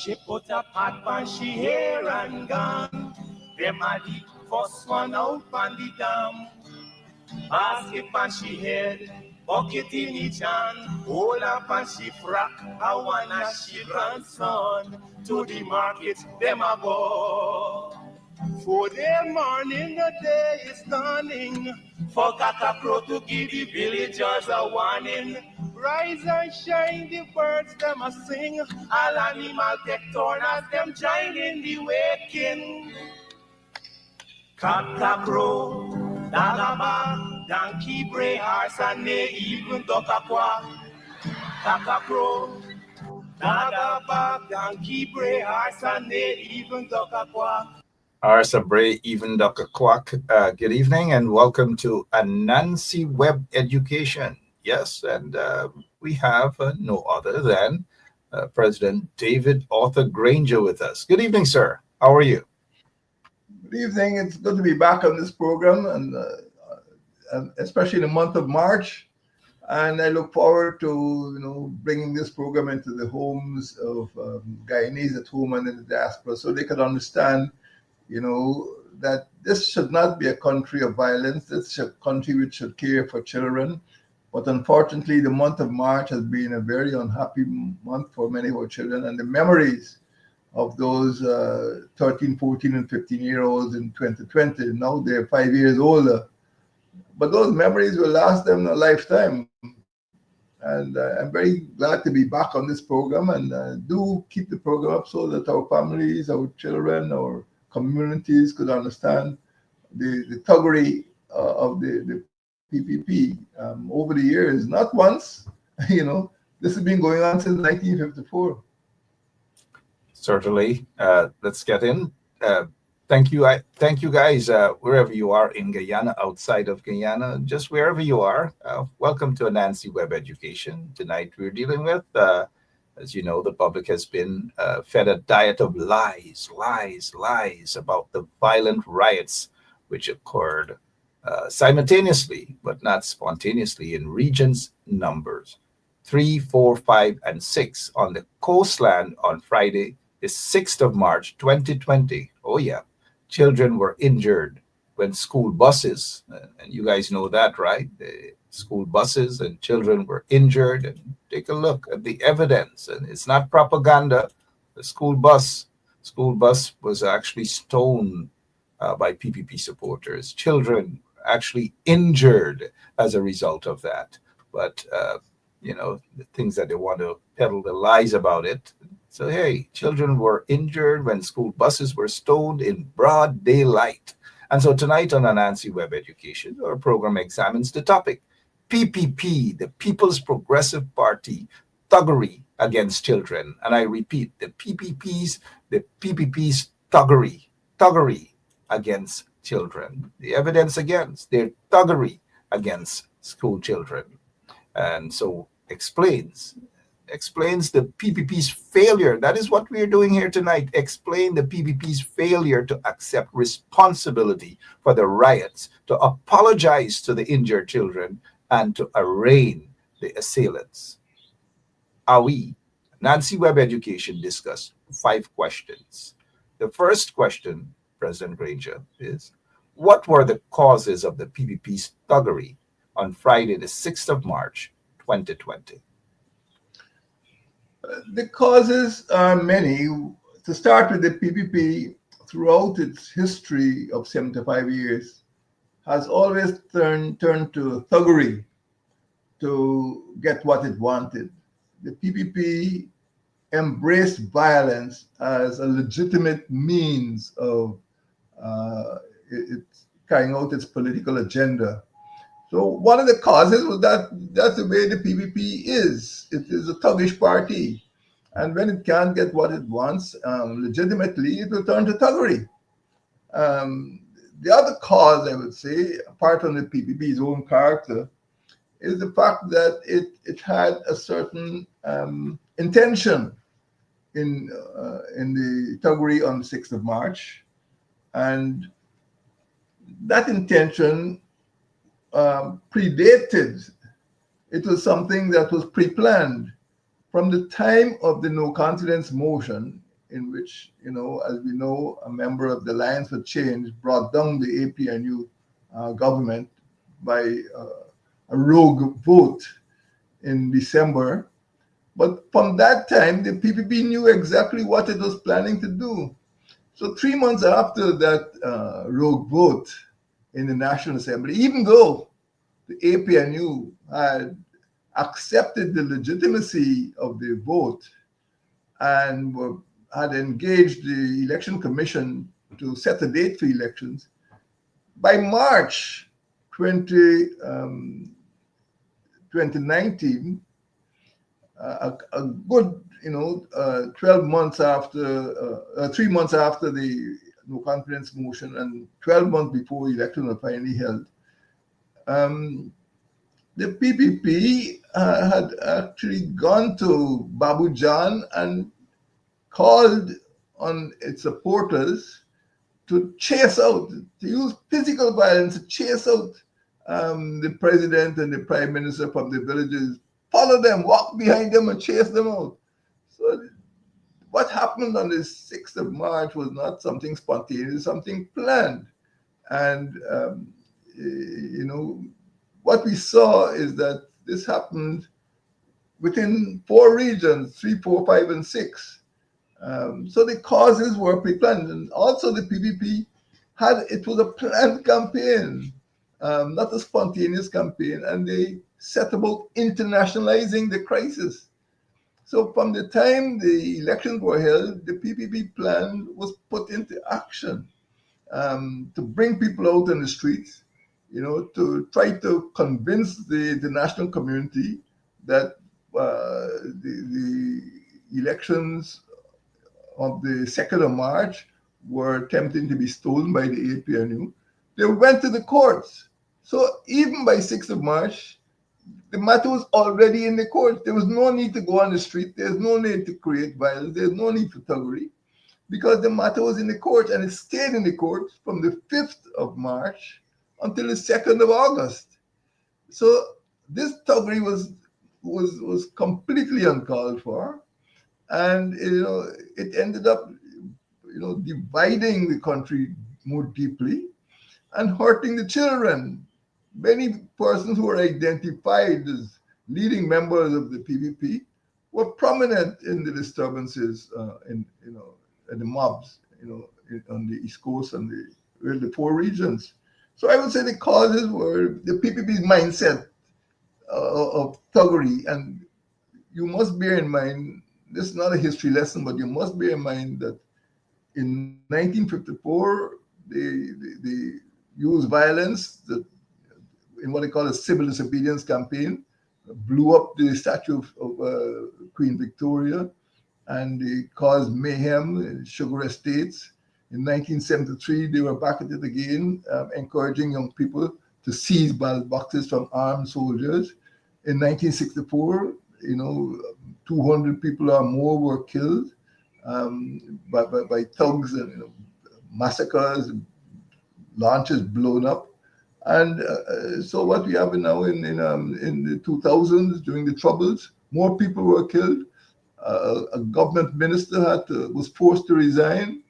She put a pot on she hair and gone. Them a the first one out on the dam. Basket on she head, bucket in each hand, hold up and she frack, I wanna she grandson. To the market, them a go. For their morning, the day is dawning. For cockacrow to give the villagers a warning. Rise and shine, the birds them a sing. All animal take turn as them join in the waking. Cockacrow, dagaba, donkey bray, horse and neigh, even duck a quack. Cockacrow, dagaba, donkey bray, horse and neigh, even duck a quack. Arsa Bray, even Dr. Kwak. Good evening and welcome to Anansi Web Education. Yes, and we have no other than President David Arthur Granger with us. Good evening, sir. How are you? Good evening. It's good to be back on this program, and especially in the month of March. And I look forward to bringing this program into the homes of Guyanese at home and in the diaspora, so they can understand that this should not be a country of violence. This is a country which should care for children. But unfortunately, the month of March has been a very unhappy month for many of our children. And the memories of those 13, 14, and 15-year-olds in 2020, now they're 5 years older. But those memories will last them a lifetime. And I'm very glad to be back on this program. And do keep the program up so that our families, our children, our communities could understand the thuggery of the PPP over the years. Not once, this has been going on since 1954. Certainly. Let's get in. Thank you. Thank you guys, wherever you are in Guyana, outside of Guyana, just wherever you are. Welcome to Anansi Web Education. Tonight we're dealing with as you know, the public has been fed a diet of lies about the violent riots which occurred simultaneously, but not spontaneously, in regions numbers 3, 4, 5, and 6 on the coastland on Friday, the 6th of March, 2020. Oh yeah, children were injured when school buses, and you guys know that, right? The school buses and children were injured. And take a look at the evidence, and it's not propaganda. The school bus was actually stoned by PPP supporters. Children actually injured as a result of that. But the things that they want to peddle the lies about it. So hey, children were injured when school buses were stoned in broad daylight. And so tonight on Anansi Web Education, our program examines the topic: PPP, the People's Progressive Party, thuggery against children. And I repeat, the PPP's thuggery against children. The evidence against their thuggery against school children. And so explains the PPP's failure. That is what we are doing here tonight. Explain the PPP's failure to accept responsibility for the riots, to apologize to the injured children, and to arraign the assailants. We, Anansi Web Education, discussed 5 questions. The first question, President Granger, is: what were the causes of the PPP's thuggery on Friday, the 6th of March, 2020? The causes are many. To start with, the PPP, throughout its history of 75 years, has always turned to thuggery to get what it wanted. The PPP embraced violence as a legitimate means of carrying out its political agenda. So one of the causes was that's the way the PPP is. It is a thuggish party. And when it can't get what it wants legitimately, it will turn to thuggery. The other cause, I would say, apart from the PPP's own character, is the fact that it had a certain intention in the thuggery on the 6th of March. And that intention predated. It was something that was pre-planned. From the time of the no confidence motion in which, as we know, a member of the Alliance for Change brought down the APNU government by a rogue vote in December. But from that time, the PPP knew exactly what it was planning to do. So 3 months after that rogue vote in the National Assembly, even though the APNU had accepted the legitimacy of the vote and had engaged the Election Commission to set a date for elections, by March 2019, a good 12 months after 3 months after the no confidence motion and 12 months before the election was finally held, the PPP had actually gone to Babu Jan and called on its supporters to chase out, to use physical violence to chase out the president and the prime minister from the villages, follow them, walk behind them and chase them out. So what happened on the 6th of March was not something spontaneous, something planned. And, what we saw is that this happened within 4 regions, 3, 4, 5, and 6. So the causes were pre-planned. And also the PPP it was a planned campaign, not a spontaneous campaign, and they set about internationalizing the crisis. So from the time the elections were held, the PPP plan was put into action to bring people out in the streets, to try to convince the national community that the elections of the 2nd of March were attempting to be stolen by the APNU. They went to the courts. So even by 6th of March, the matter was already in the courts. There was no need to go on the street. There's no need to create violence. There's no need for thuggery because the matter was in the courts, and it stayed in the courts from the 5th of March until the 2nd of August. So this thuggery was completely uncalled for, and it ended up dividing the country more deeply and hurting the children. Many persons who were identified as leading members of the PPP were prominent in the disturbances in the mobs on the East Coast and the 4 regions. So I would say the causes were the PPP's mindset of thuggery. And you must bear in mind, this is not a history lesson, but you must bear in mind that in 1954, they used violence in what they call a civil disobedience campaign, blew up the statue of Queen Victoria, and they caused mayhem in sugar estates. In 1973, they were back at it again, encouraging young people to seize ballot boxes from armed soldiers. In 1964, 200 people or more were killed by thugs, and massacres, launches blown up. And so what we have now in the 2000s, during the Troubles, more people were killed. A government minister was forced to resign.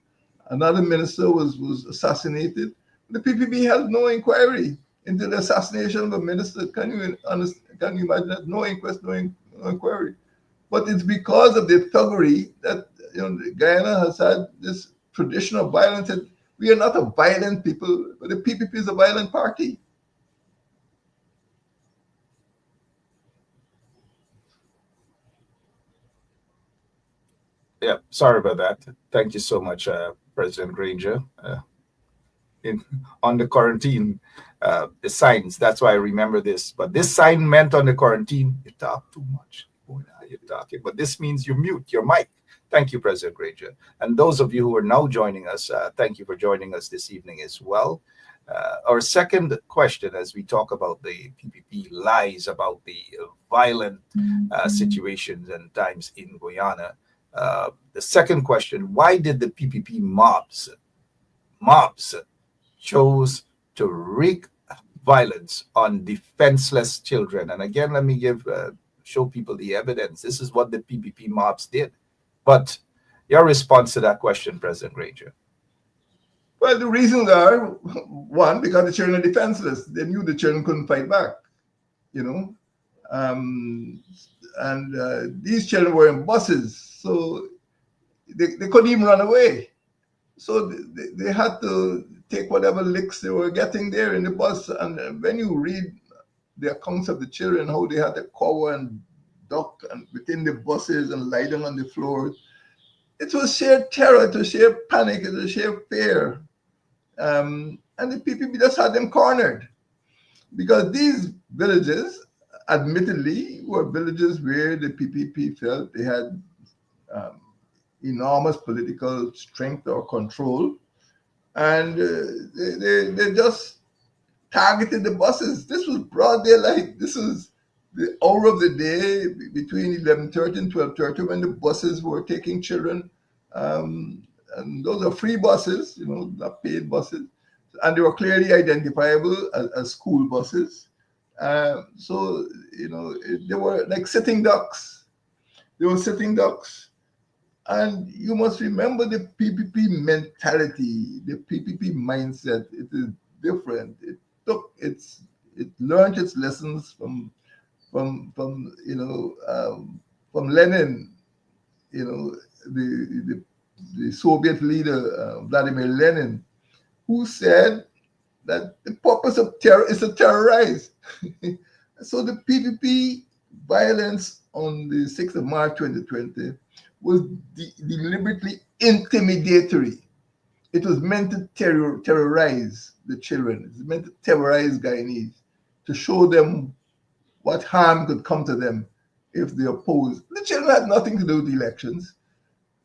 Another minister was assassinated. The PPP held no inquiry into the assassination of a minister. Can you imagine that? No inquest, no inquiry. But it's because of the thuggery that Guyana has had this tradition of violence. And we are not a violent people, but the PPP is a violent party. Yeah, sorry about that. Thank you so much, President Granger. On the quarantine, the signs, that's why I remember this. But this sign meant on the quarantine, you talk too much. Oh, now you're talking. But this means you mute your mic. Thank you, President Granger. And those of you who are now joining us, thank you for joining us this evening as well. Our second question, as we talk about the PPP lies about the violent situations and times in Guyana, the second question, why did the PPP mobs chose to wreak violence on defenseless children? And again, let me show people the evidence. This is what the PPP mobs did. But, Your response to that question, President Granger. Well, the reasons are one, because the children are defenseless. They knew the children couldn't fight back, you know. Um, and these children were in buses, so they couldn't even run away. So they had to take whatever licks they were getting there in the bus. And when you read the accounts of the children, how they had to cower and duck and within the buses and lie down on the floor, it was sheer terror, it was sheer panic, it was sheer fear. And the PPP just had them cornered because these villages, admittedly, were villages where the PPP felt they had um, enormous political strength or control, and they just targeted the buses. This was broad daylight. This was the hour of the day between 11:30 and 12:30 when the buses were taking children. And those are free buses, you know, not paid buses. And they were clearly identifiable as school buses. So, you know, they were like sitting ducks. They were sitting ducks. And you must remember the PPP mentality, the PPP mindset. It is different. It learned its lessons from from Lenin, you know, the Soviet leader Vladimir Lenin, who said that the purpose of terror is to terrorize. So the PPP violence on the 6th of March 2020 was deliberately intimidatory. It was meant to terrorize the children. It was meant to terrorize Guyanese, to show them what harm could come to them if they oppose. The children had nothing to do with the elections.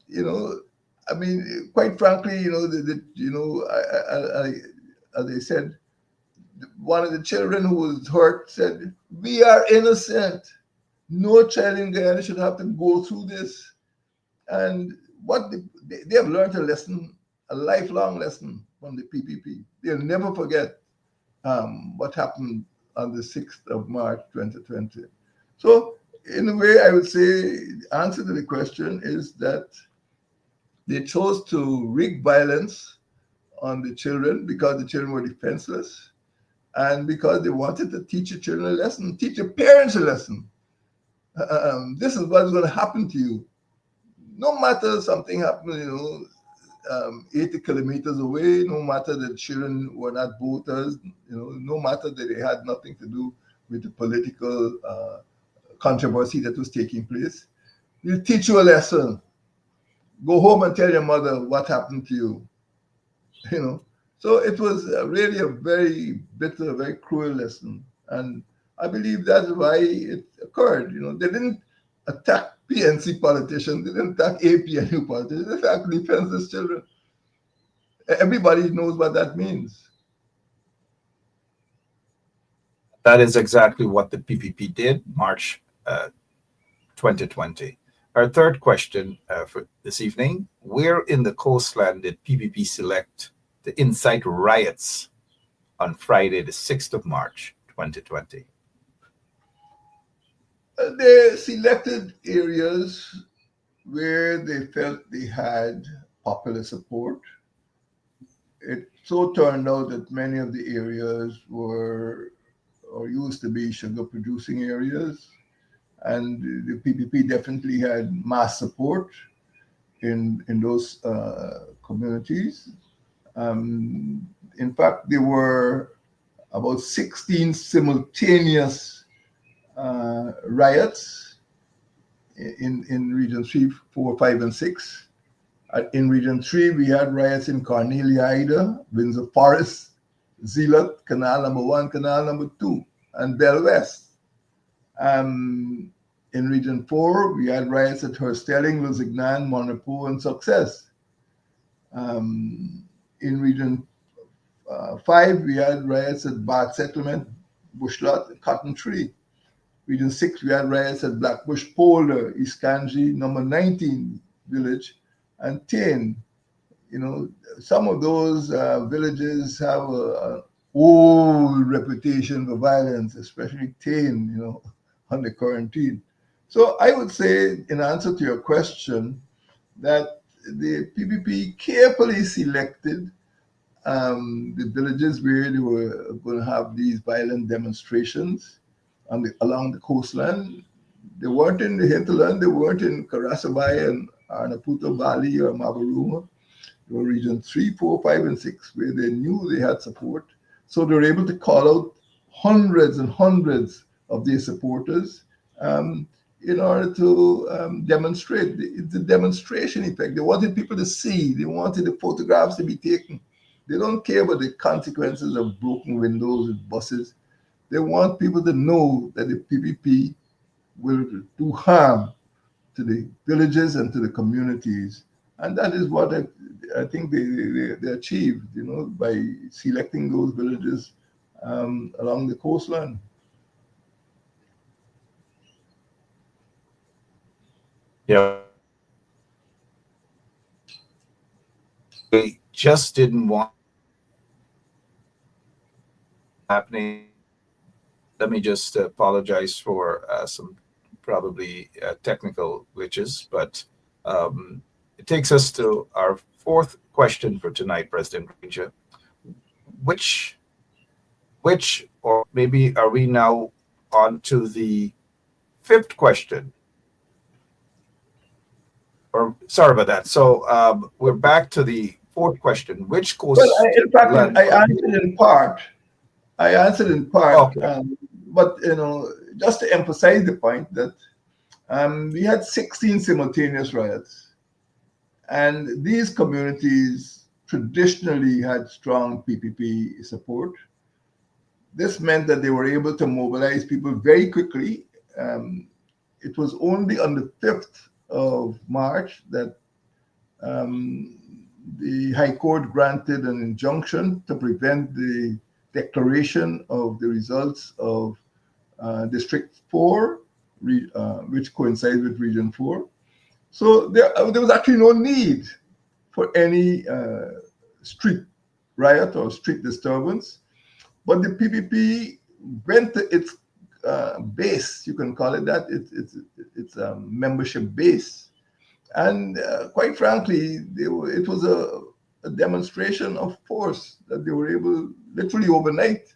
You know, I mean, quite frankly, you know, as I said, one of the children who was hurt said, "We are innocent. No child in Guyana should have to go through this." And what they have learned a lesson, a lifelong lesson from the PPP. They'll never forget what happened on the 6th of March 2020. So, in a way, I would say the answer to the question is that they chose to wreak violence on the children because the children were defenseless and because they wanted to teach the children a lesson, teach the parents a lesson. This is what's going to happen to you. No matter something happened, you know, 80 kilometers away, no matter that children were not voters, you know, no matter that they had nothing to do with the political controversy that was taking place, we'll teach you a lesson. Go home and tell your mother what happened to you. You know, so it was really a very bitter, very cruel lesson, and I believe that's why it occurred. You know, they didn't attack PNC politicians, they didn't attack APNU politicians, they attacked defenseless children. Everybody knows what that means. That is exactly what the PPP did, March 2020. Our third question for this evening: where in the coastland did PPP select to incite riots on Friday, the 6th of March, 2020? They selected areas where they felt they had popular support. It so turned out that many of the areas were or used to be sugar producing areas, and the PPP definitely had mass support in those communities. In fact, there were about 16 simultaneous riots in Region 3, 4, 5, and 6. In Region 3, we had riots in Cornelia Ida, Windsor Forest, Zealot, Canal Number 1, Canal Number 2, and Bell West. In Region 4, we had riots at Herstelling, Lusignan, Monaco, and Success. In Region 5, we had riots at Bath Settlement, Bushlot, and Cotton Tree. Region 6, we had riots at Blackbush Polder, East Kanji, number 19 village, and Tain. You know, some of those villages have an old reputation for violence, especially Tain, you know, under quarantine. So I would say, in answer to your question, that the PPP carefully selected the villages where they were going to have these violent demonstrations along the coastland. They weren't in the hinterland, they weren't in Karasabai and Arnaputo Valley or Mabaruma. They were region 3, 4, 5, and 6, where they knew they had support. So they were able to call out hundreds and hundreds of their supporters in order to demonstrate. It's the demonstration effect. They wanted people to see, they wanted the photographs to be taken. They don't care about the consequences of broken windows and buses. They want people to know that the PPP will do harm to the villages and to the communities. And that is what I think they achieved, by selecting those villages along the coastline. Yeah. We just didn't want happening. Let me just apologize for some probably technical glitches, but it takes us to our fourth question for tonight, President Ranger. Which, or maybe are we now on to the fifth question? Or sorry about that. So we're back to the fourth question. Which coast? Well, in fact, I answered in part. Okay. But just to emphasize the point that we had 16 simultaneous riots, and these communities traditionally had strong PPP support. This meant that they were able to mobilize people very quickly. It was only on the 5th of March that the High Court granted an injunction to prevent the declaration of the results of District 4, which coincides with Region 4. So there was actually no need for any street riot or street disturbance. But the PPP went to its base, you can call it that, its membership base. And quite frankly, it was a demonstration of force that they were able, literally overnight,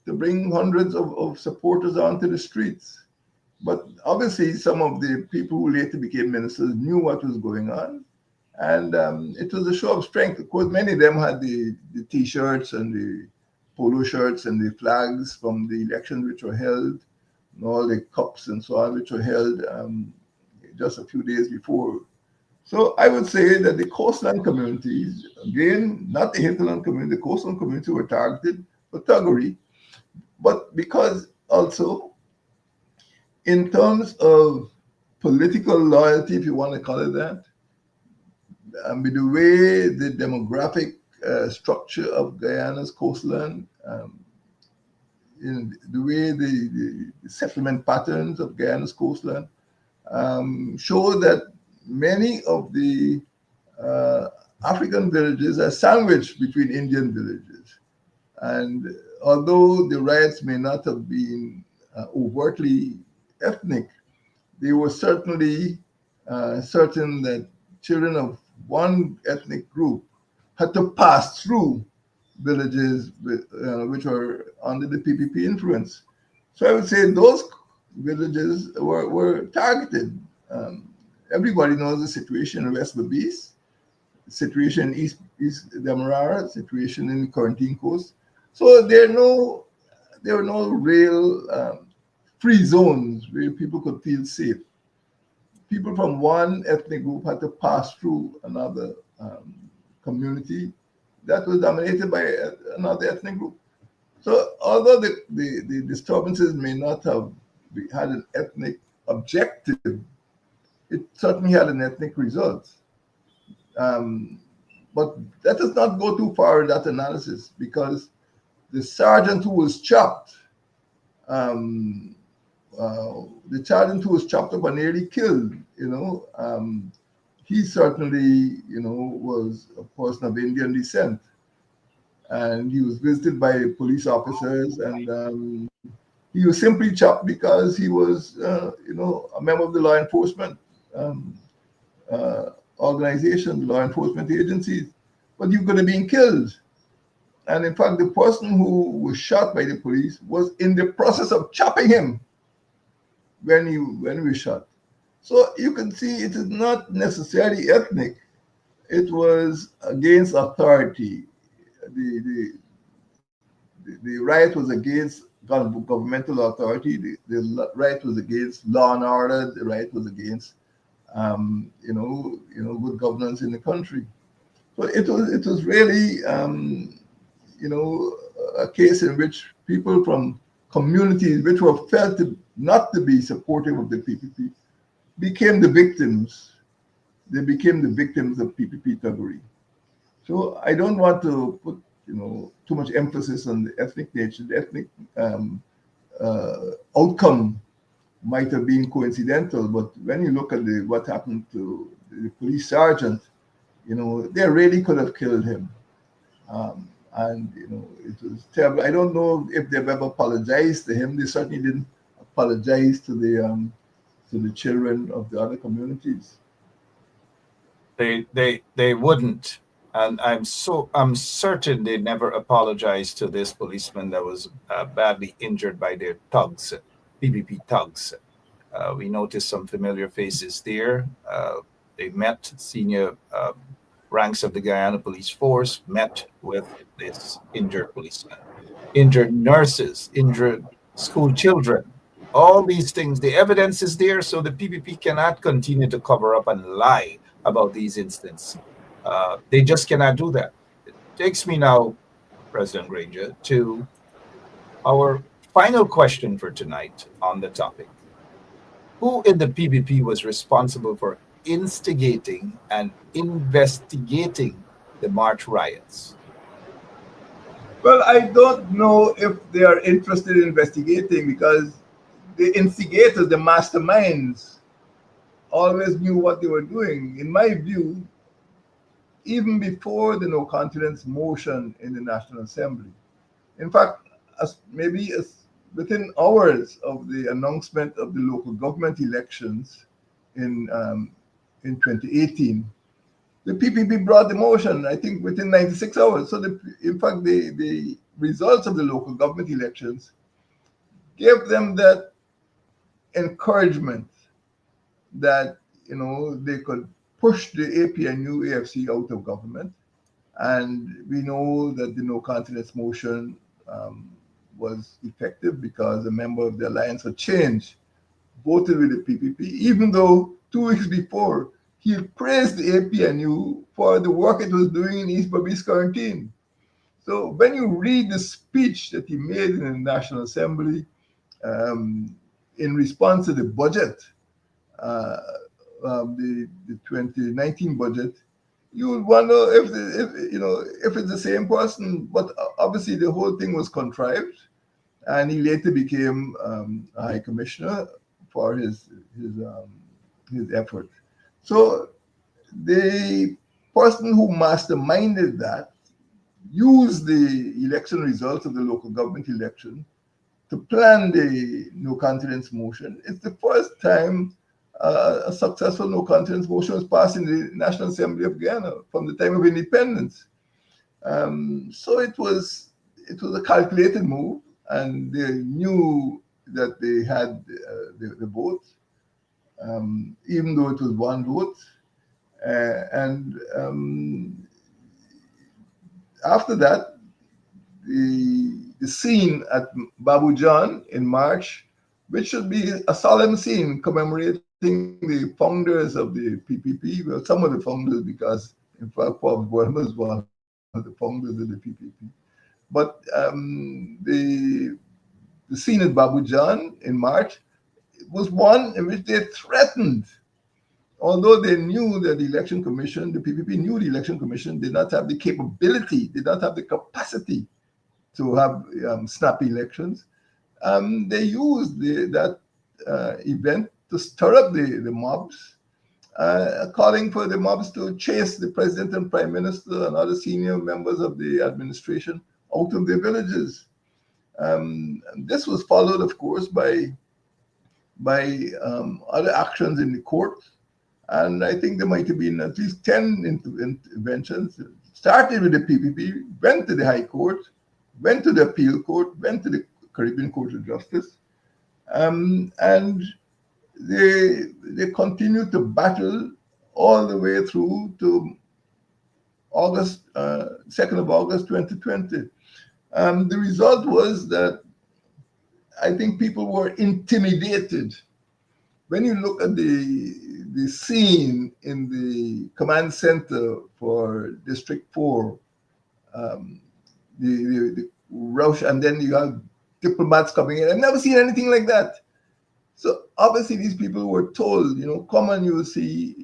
to bring hundreds of supporters onto the streets. But obviously, some of the people who later became ministers knew what was going on. And it was a show of strength. Of course, many of them had the T-shirts and the polo shirts and the flags from the elections which were held, and all the cups and so on, which were held just a few days before. So I would say that the coastline communities, again, not the hinterland community, the coastline community were targeted for thuggery. But because also, in terms of political loyalty, if you want to call it that, with the way the demographic structure of Guyana's coastline, in the way the settlement patterns of Guyana's coastline show that many of the African villages are sandwiched between Indian villages. And although the riots may not have been overtly ethnic, they were certainly certain that children of one ethnic group had to pass through villages which were under the PPP influence. So I would say those villages were targeted. Everybody knows the situation in West Babis, the situation in East Demerara, situation in the Quarantine Coast. So there were no real free zones where people could feel safe. People from one ethnic group had to pass through another community that was dominated by another ethnic group. So although the disturbances may not have had an ethnic objective, it certainly had an ethnic result. But let us not go too far in that analysis, because the sergeant who was chopped, up and nearly killed, he certainly, was a person of Indian descent. And he was visited by police officers, and he was simply chopped because he was, a member of the law enforcement organizations, law enforcement agencies, but you could have been killed. And in fact, the person who was shot by the police was in the process of chopping him when he was shot. So you can see it is not necessarily ethnic. It was against authority. The riot was against governmental authority. The riot was against law and order. The riot was against, good governance in the country. So it was really, a case in which people from communities which were felt not to be supportive of the PPP became the victims. They became the victims of PPP thuggery. So I don't want to put too much emphasis on the ethnic nature. The ethnic outcome might have been coincidental, but when you look at what happened to the police sergeant, they really could have killed him. And it was terrible. I don't know if they've ever apologized to him. They certainly didn't apologize to the children of the other communities. They wouldn't, and I'm certain they never apologized to this policeman that was badly injured by their thugs, PPP thugs. We noticed some familiar faces there. They met senior ranks of the Guyana Police Force, met with this injured policeman, injured nurses, injured school children. All these things, the evidence is there, so the PPP cannot continue to cover up and lie about these incidents. They just cannot do that. It takes me now, President Granger, to our final question for tonight on the topic. Who in the PPP was responsible for instigating and investigating the March riots? Well, I don't know if they are interested in investigating because the instigators, the masterminds, always knew what they were doing. In my view, even before the no confidence motion in the National Assembly. In fact, maybe within hours of the announcement of the local government elections in 2018, the PPP brought the motion, I think, within 96 hours. So, in fact, the results of the local government elections gave them that encouragement that they could push the APNU AFC out of government. And we know that the no confidence motion was effective because a member of the Alliance for Change voted with the PPP, even though 2 weeks before he praised the APNU for the work it was doing in East Berbice quarantine. So when you read the speech that he made in the National Assembly in response to the budget, the 2019 budget, you would wonder if it's the same person. But obviously, the whole thing was contrived, and he later became a high commissioner for his effort. So the person who masterminded that used the election results of the local government election to plan the no confidence motion. It's the first time a successful no confidence motion was passed in the National Assembly of Guyana from the time of independence. So it was a calculated move, and they knew that they had the vote, even though it was one vote. And after that, the scene at Babu John in March, which should be a solemn scene commemorating the founders of the PPP, well, some of the founders, because in fact, Paul Boyle was one of the founders of the PPP. But the scene at Babu John in March was one in which they threatened, although they knew that the election commission, the PPP knew the election commission did not have the capability, did not have the capacity to have snappy elections. They used that event to stir up the mobs, calling for the mobs to chase the president and prime minister and other senior members of the administration out of their villages. This was followed, of course, by other actions in the court. And I think there might have been at least 10 interventions. Started with the PPP, went to the High Court, went to the Appeal Court, went to the Caribbean Court of Justice, and they continued to battle all the way through to August, 2nd of August 2020. The result was that I think people were intimidated. When you look at the scene in the command center for District 4, the rush, and then you have diplomats coming in. I've never seen anything like that. So obviously these people were told, come and you'll see,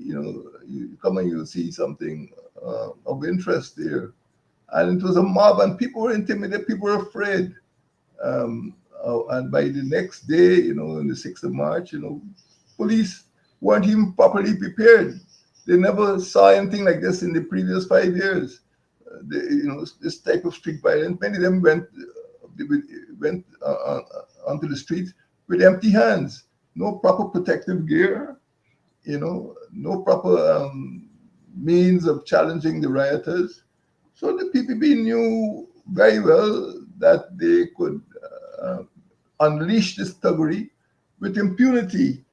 come and you'll see something of interest there. And it was a mob, and people were intimidated, people were afraid. And by the next day, on the 6th of March, police weren't even properly prepared. They never saw anything like this in the previous 5 years. This type of street violence. Many of them went onto the streets with empty hands, no proper protective gear, no proper means of challenging the rioters. So the PPP knew very well that they could unleash this thuggery with impunity,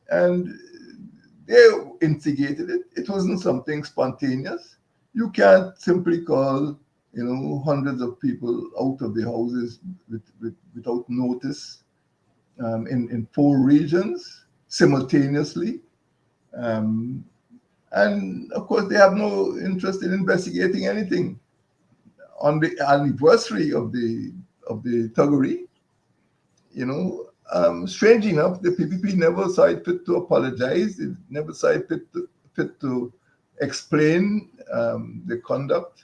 and they instigated it. It wasn't something spontaneous. You can't simply call, hundreds of people out of the houses without notice in 4 regions simultaneously. And of course, they have no interest in investigating anything. On the anniversary of the thuggery, strange enough, the PPP never saw it fit to apologize. It never saw it fit to explain the conduct.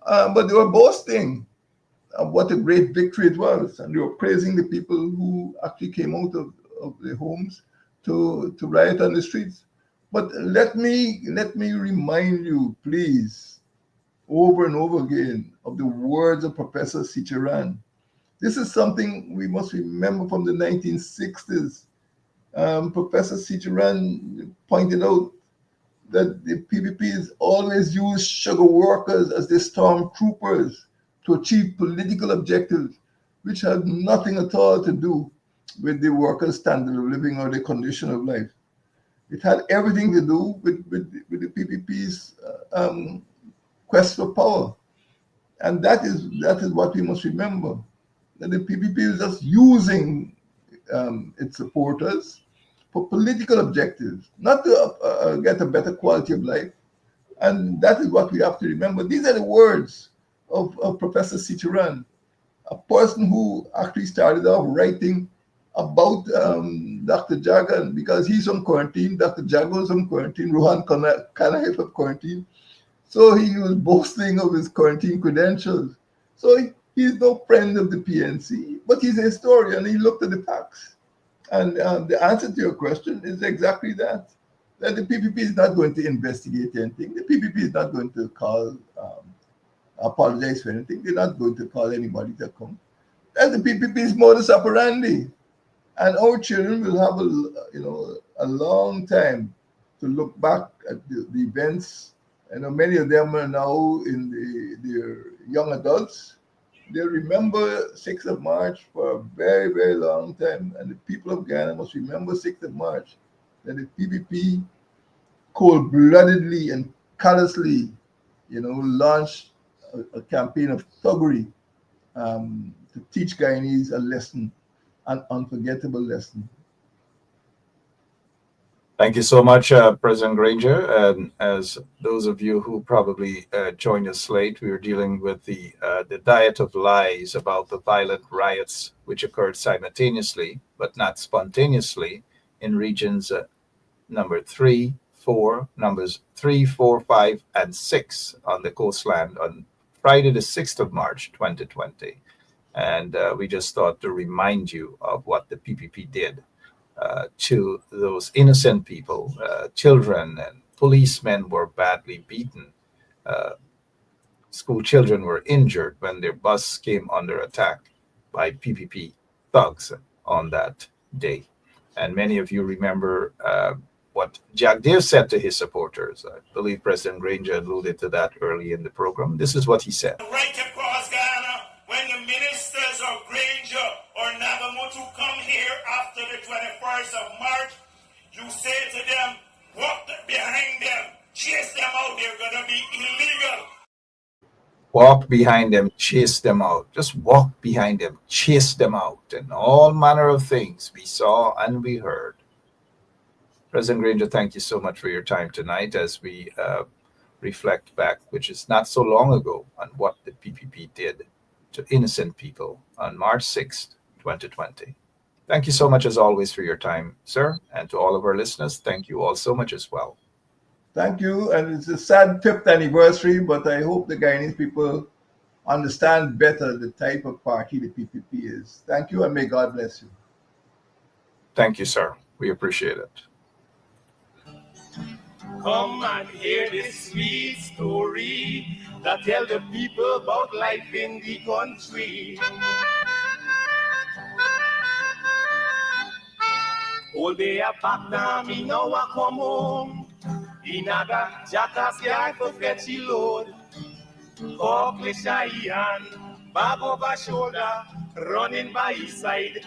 But they were boasting of what a great victory it was, and they were praising the people who actually came out of their homes to riot on the streets. But let me remind you, please, over and over again, of the words of Professor Sicharan. This is something we must remember from the 1960s. Professor Sicharan pointed out that the PPPs always used sugar workers as their stormtroopers to achieve political objectives, which had nothing at all to do with the workers' standard of living or their condition of life. It had everything to do with the PPP's quest for power. And that is what we must remember, that the PPP is just using its supporters for political objectives, not to get a better quality of life. And that is what we have to remember. These are the words of Professor Sicharan, a person who actually started off writing about Dr. Jagan, because he's on quarantine, Dr. Jagan was on quarantine, Rohan Kanai on quarantine. So he was boasting of his quarantine credentials. So he's no friend of the PNC, but he's a historian. He looked at the facts. And the answer to your question is exactly that the PPP is not going to investigate anything. The PPP is not going to apologize for anything. They're not going to call anybody to come. That's the PPP's modus operandi. And our children will have a long time to look back at the events. Many of them are now in their young adults. They'll remember 6th of March for a very, very long time. And the people of Ghana must remember 6th of March, that the PPP cold-bloodedly and callously, launched a campaign of thuggery to teach Guyanese a lesson, an unforgettable lesson. Thank you so much, President Granger. And as those of you who probably joined us late, we were dealing with the diet of lies about the violent riots which occurred simultaneously, but not spontaneously, in regions numbers 3, 4, 5, and 6 on the coastland on Friday, the 6th of March, 2020. And we just thought to remind you of what the PPP did to those innocent people. Children and policemen were badly beaten. School children were injured when their bus came under attack by PPP thugs on that day. And many of you remember what Jack Deere said to his supporters. I believe President Granger alluded to that early in the program. This is what he said. Right across Ghana, when the ministers of Granger or Nagamutu come here after the 21st of March, you say to them, walk behind them, chase them out, they're going to be illegal. Walk behind them, chase them out. Just walk behind them, chase them out. And all manner of things we saw and we heard. President Granger, thank you so much for your time tonight as we reflect back, which is not so long ago, on what the PPP did to innocent people on March 6th, 2020. Thank you so much, as always, for your time, sir. And to all of our listeners, thank you all so much as well. Thank you. And it's a sad 5th anniversary, but I hope the Guyanese people understand better the type of party the PPP is. Thank you, and may God bless you. Thank you, sir. We appreciate it. Come and hear this sweet story that tell the people about life in the country. All day a back now, me now a come home. Inaga jackass yard for fetchy load. Hawk shy and bag over shoulder, running by his side.